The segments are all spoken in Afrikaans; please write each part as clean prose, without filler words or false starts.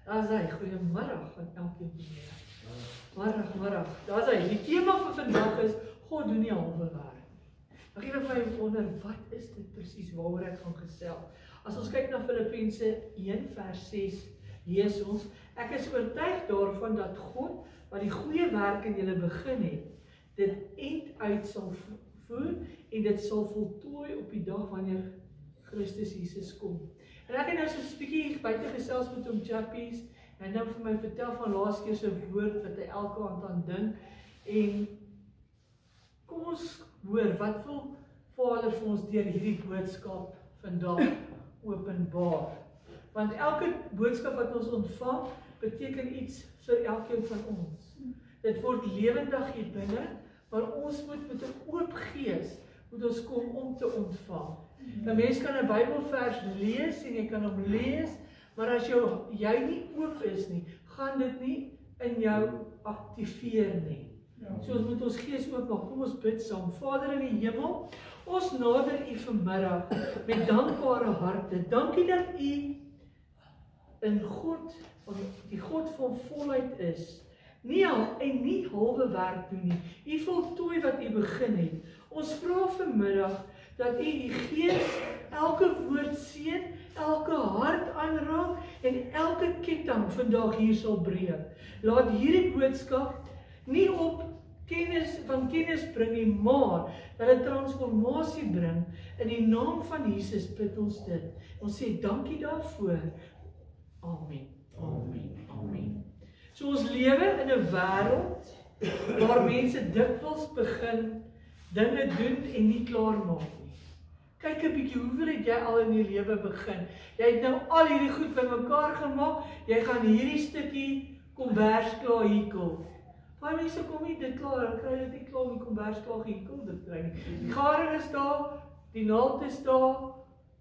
Daar is hy, goeiemiddag van elkeen van julle. Middag. Daar is hy. Die tema vir vandag is, God doen nie halwe werk. Ek het vir my wonder, wat is dit presies waaroor ek gaan gesels? As ons kyk na Filippense 1 vers 6, lees ons, ek is oortuig daarvan dat God, wat die goeie werk in julle begin het, dit eind uit sal voer en dit sal voltooi op die dag wanneer Christus Jesus kom. En ek het nou so 'n bietjie buite gesels met hom Chappies, en hy nou vir my vertel van laas keer se woord wat hy elke aand aan dink, en kom ons hoor, wat wil Vader vir ons deur hierdie boodskap vandag openbaar? Want elke boodskap wat ons ontvang, beteken iets vir elkeen van ons. Dit word lewendig hier binne, maar ons moet met 'n oop gees moet ons kom om te ontvang. 'n Mens kan 'n Bybelvers lees en jy kan hom lees, maar as jy nie oop is nie, gaan dit nie in jou aktiveer nie. So ons moet ons gees oopmaak. Kom ons bid saam. Vader in die hemel, ons nader U vanmiddag met dankbare harte. Dankie dat U in God, die God van volheid is, en nie halwe werk doen nie. U voltooi wat U begin het. Ons vra vanmiddag dat U die Gees elke woord seën, elke hart aanraak en elke ketting vandag hier sal breek. Laat hierdie boodskap nie op kennis bring nie, maar dat dit transformasie bring. In die naam van Jesus bid ons dit. Ons sê dankie daarvoor. Amen. So ons lewe in 'n wêreld waar mense dikwels begin dinge doen en nie klaar maak nie. Kyk 'n bietjie, hoeveel het jy al in die lewe begin? Jy het nou al hierdie goed bymekaar gemaak, jy gaan hierdie stukkie kombers klaar hekel. Baie mense kom nie dit klaar, kry dit nie klaar, die kombers klaar gehekel, dit kry nie. Die garing is daar, die naald is daar,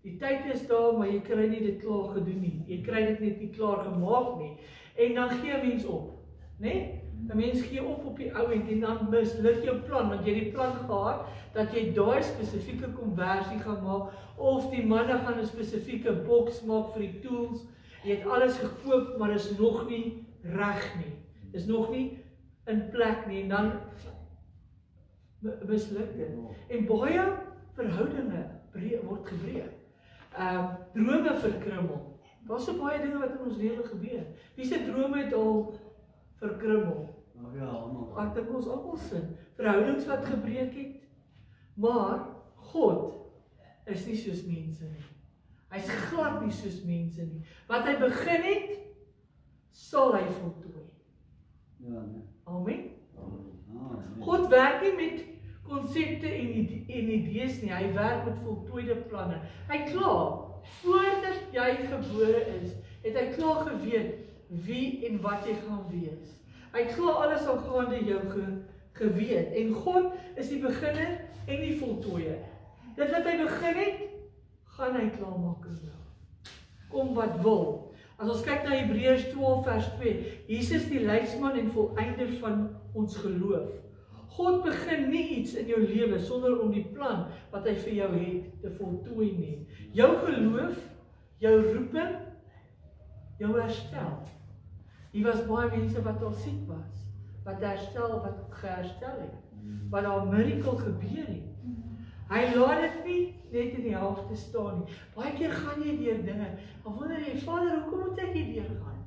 die tyd is daar, maar jy kry nie dit klaar gedoen nie. Jy kry dit net nie klaar gemaak nie. En dan gee 'n mens op, né? 'n Mens gee op die ou end en dan misluk jou plan, want jy het die plan gehad dat jy daai spesifieke konversie gaan maak, of die manne gaan 'n spesifieke boks maak vir die tools. Jy het alles gekoop, maar is nog nie reg nie. Is nog nie in plek nie, en dan misluk dit. En baie verhoudinge word gebreek. Drome verkrummel. Daar's so baie dinge wat in ons lewe gebeur. Wie se drome het al verkrummel? Ja, almal. Ek dink ons almal sin. Verhoudings wat gebreek het. Maar God is nie soos mense nie. Hy's glad nie soos mense nie. Wat hy begin het, sal hy voltooi. Ja, nee. Amen. Amen. God werk nie met konsepte en idees nie, hy werk met voltooide planne. Hy klaar, voordat jy gebore is, het hy klaar geweet wie en wat jy gaan wees. Hy het klaar alles al gaande jou geweet. En God is die beginner en die voltooier. Dit wat hy begin het, gaan hy klaar maak in jou. Kom wat wil. As ons kyk na Hebreërs 12 vers 2, Jesus die leidsman en volleinder van ons geloof. God begin nie iets in jou lewe sonder om die plan wat hy vir jou het te voltooi nie. Jou geloof, jou roeping, jou herstel. Hier was baie mense wat al siek was, wat geherstel het, wat daar 'n miracle gebeur het. Hy laat dit nie net in die helfte staan nie. Baie keer gaan jy deur dinge, en wonder jy, Vader, hoekom moet ek hier deurgaan?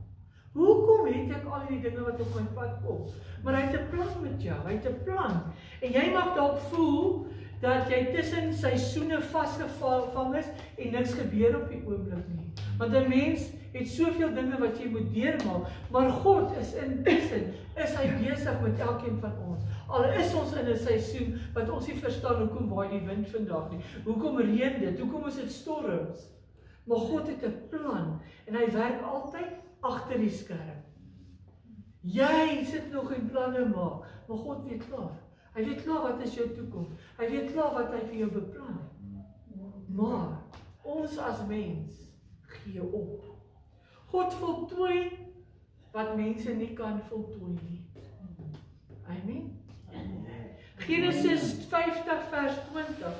Hoekom het ek al die dinge wat op my pad kom? Maar hy het 'n plan met jou, hy het 'n plan. En jy mag dalk voel dat jy tussen seisoene vasgevang is en niks gebeur op die oomblik nie. Want 'n mens het soveel dinge wat jy moet deurmaak, maar God is intussen, is hy besig met elkeen van ons. Al is ons in 'n seisoen wat ons nie verstaan hoekom waai die wind vandag nie. Hoekom reën dit? Hoekom is dit storms? Maar God het 'n plan en hy werk altyd agter die skerm. Jy sit nog in planne maak, maar God weet klaar. Hy weet klaar wat is jou toekoms. Hy weet klaar wat hy vir jou beplan het. Maar ons as mens gee op. God voltooi wat mense nie kan voltooi nie. Amen. Genesis 50 vers 20.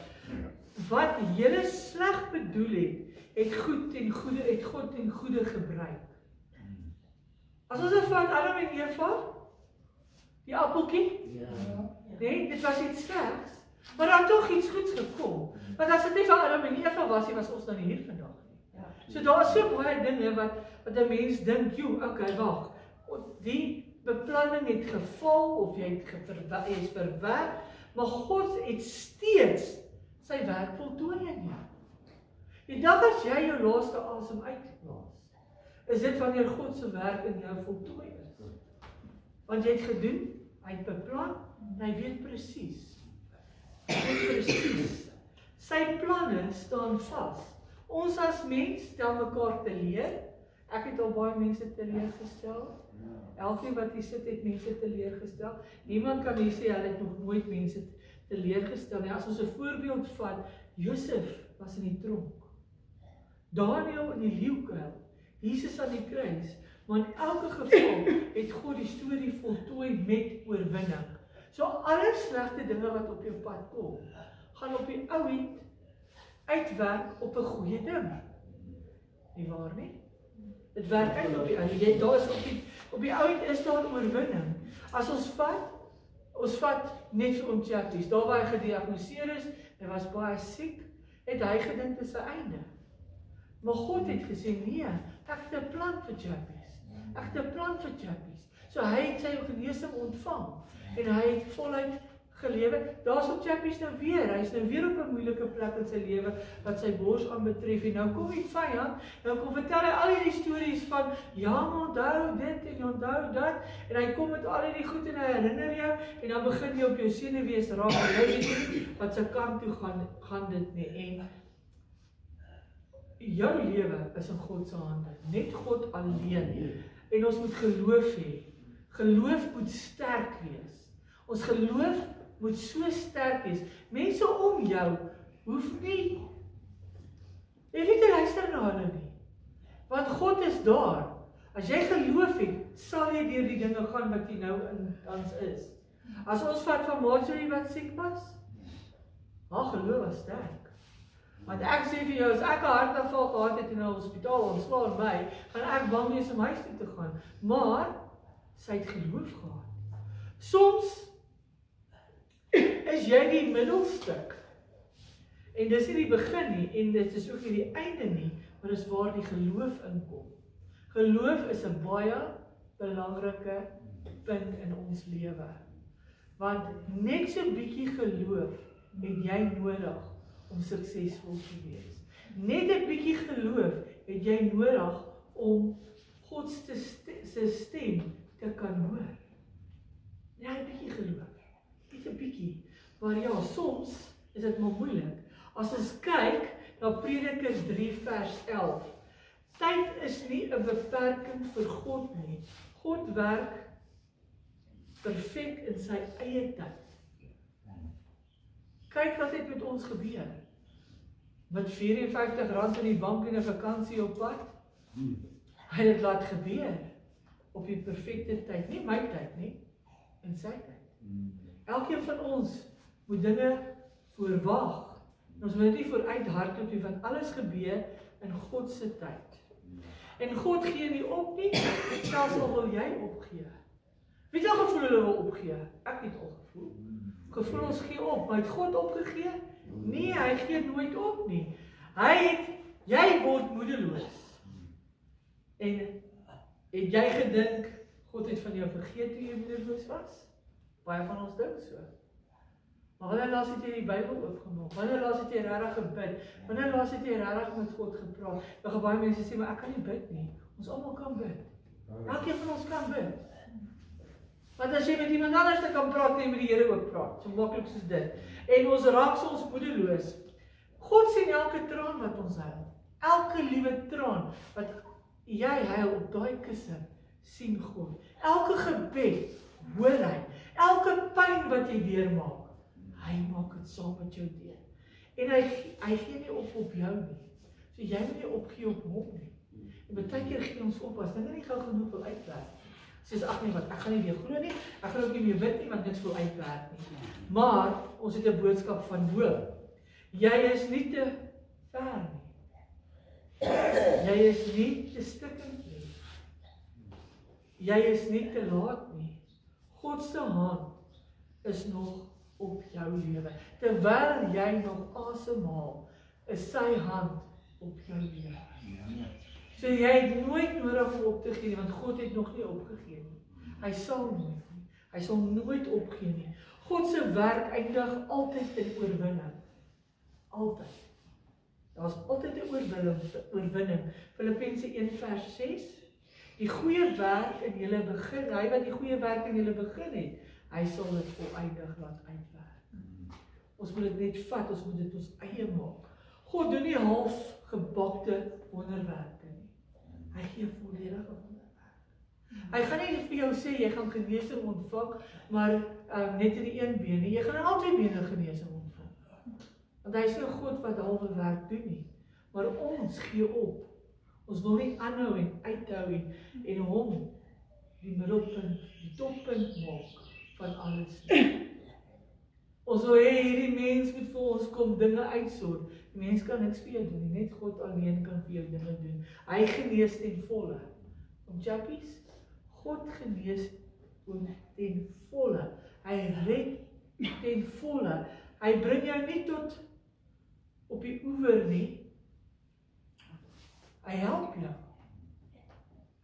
Wat julle sleg bedoel het, het God ten goeie gebruik. As ons vat Adam en Eva, die appeltjie, Ja. nee, dit was iets slegs, maar daar het tog iets goeds gekom. Want as dit nie vir Adam en Eva was nie, was ons nou nie hier vandag nie. So daar is so baie dinge wat 'n mens dink, joe, okay, wag. Die beplanning het geval of jy is verwerk, maar God het steeds sy werk voltooi in jou. Die dag as jy jou laaste asem uitblaas, is dit wanneer God se werk in jou voltooi is. Want jy het gedoen, hy het beplan, en hy weet presies. Sy planne staan vas. Ons as mens stel mekaar teleer. Ek het al baie mense teleurgestel. Elkeen wat hier sit het mense teleurgestel. Niemand kan hier sê hy het nog nooit mense teleurgestel nie. As ons 'n voorbeeld vat, Josef was in die tronk. Daniel in die leeukuil. Jesus aan die kruis. Maar in elke geval het God die storie voltooi met oorwinning. So alle slegte dinge wat op jou pad kom, gaan op die ou end uitwerk op 'n goeie ding. Nie waar nie? Dit werk uit op die ou end. Daar is op die ou end is daar oorwinning. As ons vat net vir ons Jackies, daar waar hy gediagnoseer is, hy was baie siek, het hy gedink dit is sy einde. Maar God het gesê, nee, ek het 'n plan vir Jackies. Ek het 'n plan vir Jackies. So hy het sy genesing ontvang, en hy het voluit gelewe. Daar's op Jackies nou weer, hy is nou weer op 'n moeilike plek in sy lewe, wat sy bors aanbetref, en nou kom die vyand, nou kom vertel hy al hierdie stories van, ja, maar onthou dit, en onthou dat, en hy kom met al hierdie goed, en hy herinner jou, en dan begin jy op jou senuwees raak, en jy weet nie, wat sy kant toe gaan dit nie, en jou lewe is in God se hande, net God alleen, en ons moet geloof hê. Geloof moet sterk wees. Ons geloof moet so sterk wees. Mense om jou hoef nie te luister na hulle nie. Want God is daar. As jy geloof het, sal jy deur die dinge gaan wat jy nou in tans is. As ons vat van Marjorie wat siek was, haar geloof was sterk. Want ek sê vir jou, as ek 'n hartaanval gehad het in 'n hospitaal, ontslaan my, gaan ek bang wees om huis toe te gaan. Maar sy het geloof gehad. Soms is jy die middelstuk. En dis nie die begin nie, en dit is ook nie die einde nie, maar dis waar die geloof inkom. Geloof is 'n baie belangrike punt in ons lewe. Want net so 'n bietjie geloof het jy nodig om suksesvol te wees. Net 'n bietjie geloof het jy nodig om God se stem te kan hoor. Ja, 'n bietjie geloof. Net 'n bietjie. Maar ja, soms is dit maar moeilik. As ons kyk na Prediker 3 vers 11. Tyd is nie 'n beperking vir God nie. God werk perfek in sy eie tyd. Kyk wat het met ons gebeur. Met R54 in die bank en 'n vakansie op pad. Hy het dit laat gebeur. Op die perfekte tyd, nie my tyd nie, in sy tyd. Elkeen van ons moet dinge voorwag. Ons moet nie vooruit hardloop nie, want alles gebeur in God se tyd. En God gee nie op nie, selfs al wil jy opgee. Wie het al gevoel hulle wil opgee? Ek het al gevoel. Gevoel ons gee op, maar het God opgegee? Nee, hy gee nooit op nie. Jy word moedeloos. En het jy gedink, God het van jou vergeet toe jy moedeloos was? Baie van ons dink so. Maar wanneer laas het jy die Bybel oopgemaak? Wanneer laas het jy regtig gebid? Wanneer laas het jy regtig met God gepraat? Dan baie mense sê, maar ek kan nie bid nie. Ons almal kan bid. Elkeen van ons kan bid. Want as jy met iemand anders kan praat, kan jy met die Here ook praat. So maklik soos dit. En ons raak soms moedeloos. God sien elke traan wat ons huil. Elke liewe traan wat jy huil op daai kussing, sien God. Elke gebed hoor hy. Elke pyn wat jy deurmaak, hy maak dit saam met jou deur. En hy gee nie op jou nie. So jy moet nie opgee op hom nie. En baie keer gee ons op as dinge nie gou genoeg wil uitwerk. Soos ag nee, wat ek gaan nie weer glo nie. Ek gaan ook nie meer bid nie want niks wil uitwerk nie. Maar ons het 'n boodskap van hoop. Jy is nie te ver nie. Jy is nie te stikkend nie. jy is nie te laat nie. God se hand is nog op jou lewe. Terwyl jy nog asemhaal, is sy hand op jou lewe. So jy het nooit nodig om op te gee nie, want God het nog nie opgegee nie. Hy sal nooit nie. Hy sal nooit opgee nie. God se werk eindig altyd in oorwinning. Altyd. Daar is altyd 'n oorwinning. Filippense 1 vers 6. Die goeie werk in julle begin, hy wat die goeie werk in julle begin het, hy sal dit voleindig laat uitwerk. Ons moet dit net vat, ons moet dit ons eie maak. God doen nie half gebakte wonderwerke nie. Hy gee volledige wonderwerk. Hy gaan nie vir jou sê, jy gaan genesing ontvang, maar net in die een been nie. Jy gaan in al twee bene genesing ontvang. Want hy is nie 'n God wat halwe werk doen nie. Maar ons gee op. Ons wil nie aanhou en uithou en hom die middelpunt, die toppunt maak van alles nie. Ons wil hê hierdie mens moet vir ons kom dinge uitsort. Die mens kan niks vir jou doen, net God alleen kan vir jou dinge doen. Hy genees ten volle. Om chappies, God genees ten volle. Hy red ten volle. Hy bring jou nie tot op die oewer nie. Hy help jou.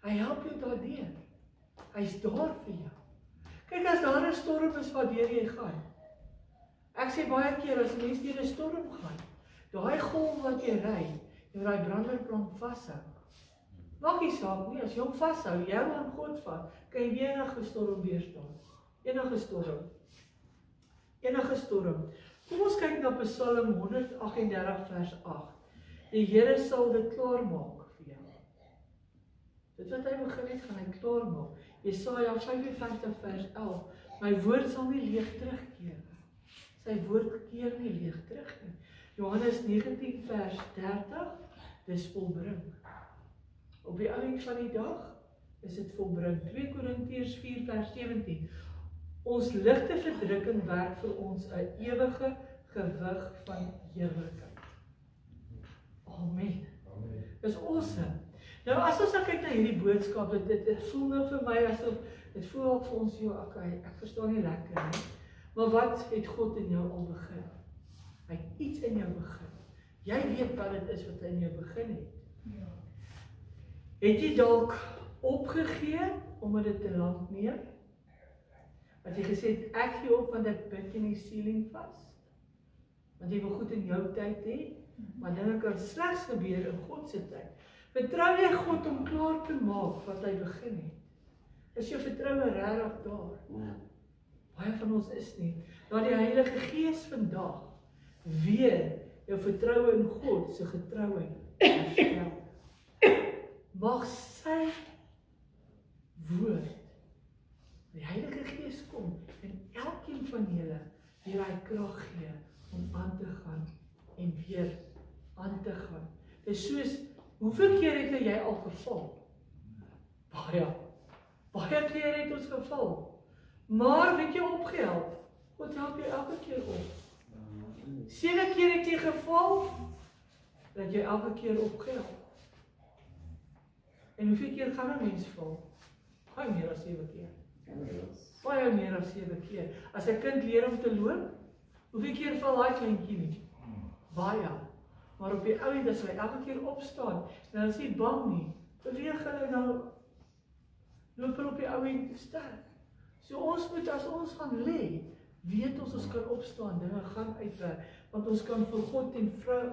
Hy help jou daardeur. Hy's daar vir jou. Kyk, as daar 'n storm is waardeur jy gaan. Ek sê baie keer as mense deur 'n storm gaan, daai golf wat jy ry, jy moet daai branderplank vashou. Maak nie saak nie, as jy hom vashou, jy aan God vat, kan jy enige storm weerstaan. Enige storm. Enige storm. Kom ons kyk na Psalm 138 vers 8. Die Here sal dit klaar maak vir jou. Dit wat hy begin het, gaan hy klaar maak. Jesaja 55 vers 11. My woord sal nie leeg terugkeer. Sy woord keer nie leeg terug nie. Johannes 19 vers 30. Dis volbring. Op die einde van die dag is dit volbring. 2 Korintiërs 4 vers 17. Ons ligte verdrukking werk vir ons 'n ewige gewig van heerlikheid. Amen. Dis awesome. Nou as ons kyk na hierdie boodskap, dit voel nou vir my asof dit voel ook vir ons okay, ek verstaan nie lekker nie. Maar wat het God in jou al begin? Hy het iets in jou begin. Jy weet wat dit is wat hy in jou begin het. Ja. Het jy dalk opgegee omdat dit te lank neem? Wat jy gesê het, ek gee op want ek bid in die ceiling vas. Want jy wil goed in jou tyd hê, maar dinge kan slegs gebeur in God se tyd. Vertrou jy God om klaar te maak wat hy begin het? Is jou vertroue regtig daar? Baie van ons is nie. Laat die Heilige Gees vandag weer jou vertroue in God se getrouheid herstel. Mag sy woord, die Heilige Gees kom en elkeen van julle weer hy krag gee om aan te gaan en weer aan te gaan. Dis soos, hoeveel keer het jy al geval? Baie keer het ons geval. Maar weet jy opgehelp? God help jou elke keer op. 7 keer het jy geval, dat jy elke keer opgehelp. En hoeveel keer gaan 'n mens val? Baie meer as 7 keer. Baie meer as 7 keer. As 'n kind leer om te loop, hoeveel keer val daai kleintjie nie? Baie. Maar op die ouend as hy elke keer opstaan, dan is hy bang nie. Beweeg hulle nou, loop hulle op die ouend sterk. So ons moet, as ons gaan lê, weet ons kan opstaan, dinge gaan uitwerk, want ons kan vir God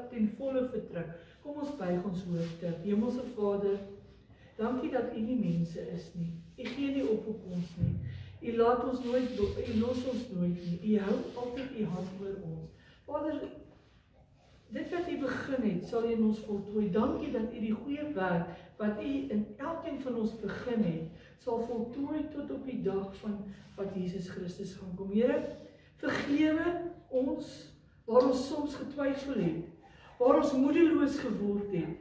ten volle vertrou. Kom ons buig ons hoofde. Hemelse Vader, dankie dat U nie mense is nie. U gee nie op ons nie. U laat ons nooit, U los ons nooit nie. U hou altyd U hand oor ons. Vader, dit wat U begin het, sal U in ons voltooi. Dankie dat U die goeie werk wat U in elkeen van ons begin het, sal voltooi tot op die dag van wat Jesus Christus gaan kom. Here, vergewe ons waar ons soms getwyfel het, waar ons moedeloos geword het.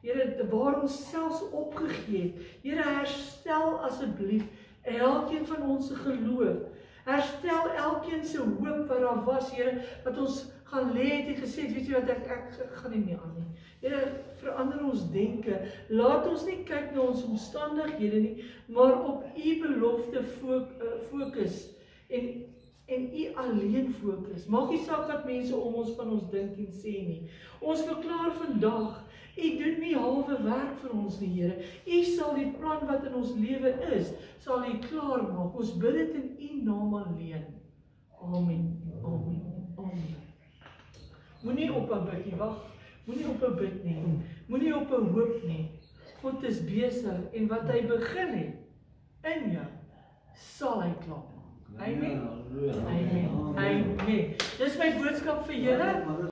Here, waar ons selfs opgegee het. Here, herstel asseblief elkeen van ons se geloof. Herstel elkeen se hoop wat daar was, Here, wat ons gaan lê, het jy gesê, weet jy wat, ek gaan nie meer aan nie. Here, verander ons denke, laat ons nie kyk na ons omstandighede nie, maar op u belofte fokus, en u alleen fokus. Maak nie saak wat mense om ons van ons dink en sê nie. Ons verklaar vandag, u doen nie halwe werk vir ons nie, Here. U sal die plan wat in ons lewe is, sal u klaar maak. Ons bid dit in u naam alleen. Amen. Amen. Amen. Moenie op 'n bidjie wag, moenie op 'n bid nie, moenie op 'n hoop nie. God is besig en wat hy begin het in jou, sal hy klaar maak. Amen. Amen. Amen. Dis my boodskap vir julle.